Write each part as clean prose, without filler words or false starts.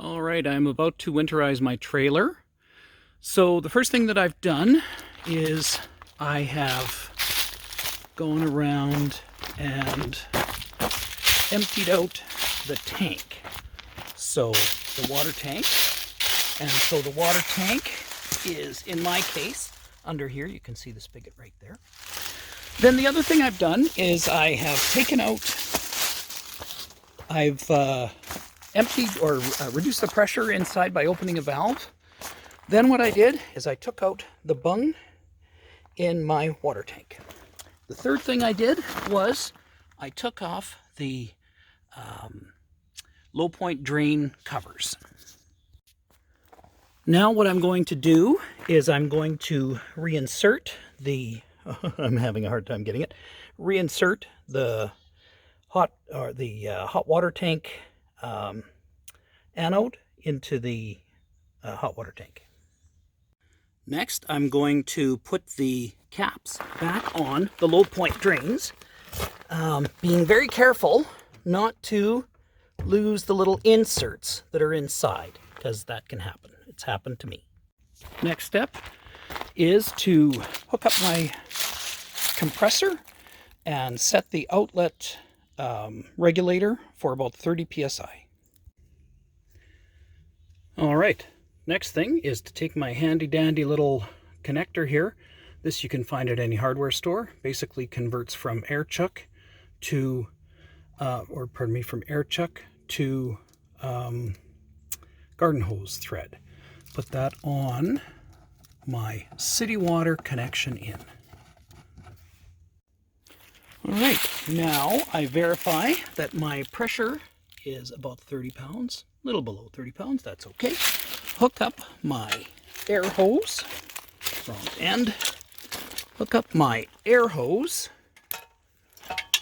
All right, I'm about to winterize my trailer. So the first thing that I've done is I have gone around and emptied out the tank. So the water tank. And so the water tank is, in my case, under here. You can see the spigot right there. Then the other thing I've done is I have taken out, I've emptied or reduced the pressure inside by opening a valve. Then what I did is I took out the bung in my water tank. The third thing I did was I took off the low point drain covers. Now what I'm going to do is I'm going to reinsert the, I'm having a hard time getting it, reinsert the hot water tank anode into the hot water tank. Next, I'm going to put the caps back on the low point drains, being very careful not to lose the little inserts that are inside, because that can happen. It's happened to me. Next step is to hook up my compressor and set the outlet regulator for about 30 psi. All right, next thing is to take my handy dandy little connector here. This you can find at any hardware store. Basically converts from air chuck to, from air chuck to garden hose thread. Put that on my city water connection in. All right, now I verify that my pressure is about 30 pounds, a little below 30 pounds, that's okay. Hook up my air hose, wrong end, hook up my air hose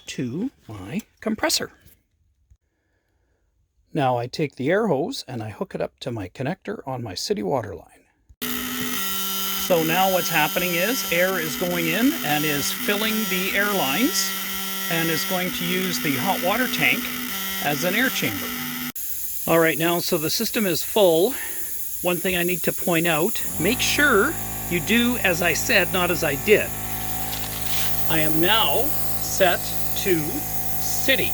to my compressor. Now I take the air hose and I hook it up to my connector on my city water line. So now what's happening is air is going in and is filling the air lines and is going to use the hot water tank as an air chamber. All right, now so the system is full. One thing I need to point out, make sure you do as I said, not as I did. I am now set to city.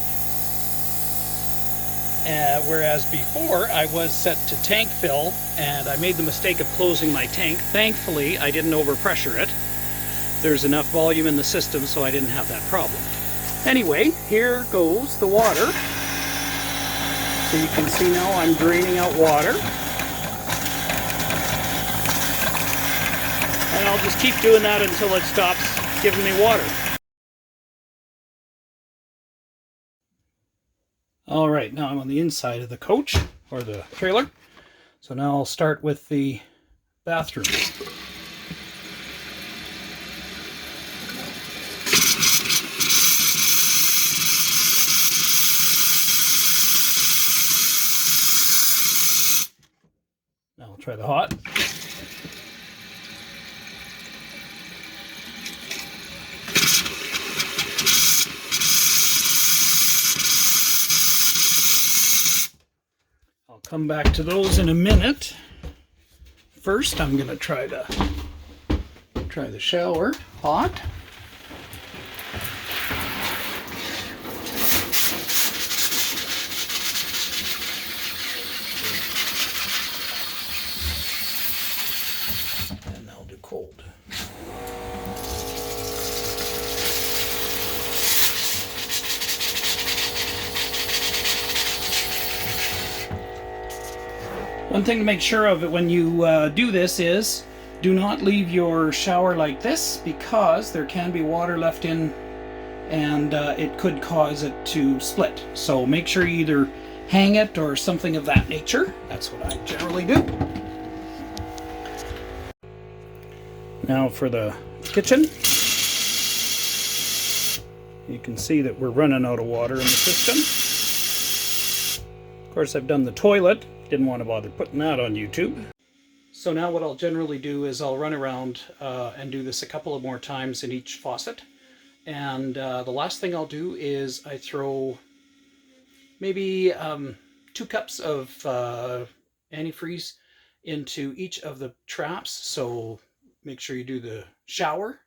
Whereas before I was set to tank fill and I made the mistake of closing my tank. Thankfully, I didn't overpressure it. There's enough volume in the system so I didn't have that problem. Anyway, here goes the water. So you can see now I'm draining out water. And I'll just keep doing that until it stops giving me water. All right, now I'm on the inside of the coach, or the trailer. So now I'll start with the bathroom. Now I'll try the hot. I'll come back to those in a minute. First, I'm going to try the shower hot. And I'll do cold. One thing to make sure of it when you do this is do not leave your shower like this, because there can be water left in and it could cause it to split. So make sure you either hang it or something of that nature. That's what I generally do. Now for the kitchen. You can see that we're running out of water in the system. Of course, I've done the toilet. Didn't want to bother putting that on YouTube. So now what I'll generally do is I'll run around and do this a couple of more times in each faucet. And the last thing I'll do is I throw maybe 2 cups of antifreeze into each of the traps. So make sure you do the shower,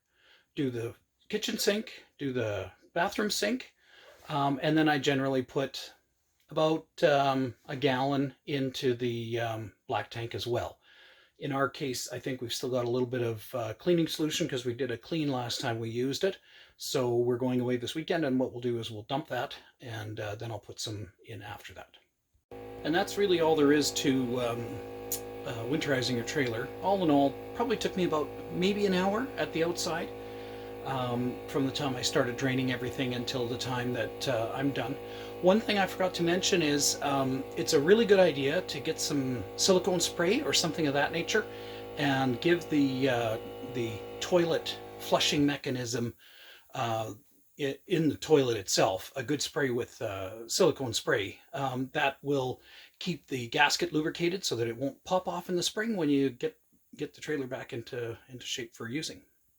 do the kitchen sink, do the bathroom sink, and then I generally put about a gallon into the black tank as well. In our case, I think we've still got a little bit of cleaning solution because we did a clean last time we used it. So we're going away this weekend, and what we'll do is we'll dump that, and then I'll put some in after that. And that's really all there is to winterizing your trailer. All in all, probably took me about maybe an hour at the outside, from the time I started draining everything until the time that I'm done. One thing I forgot to mention is it's a really good idea to get some silicone spray or something of that nature and give the toilet flushing mechanism in the toilet itself a good spray with silicone spray. That will keep the gasket lubricated so that it won't pop off in the spring when you get the trailer back into shape for using.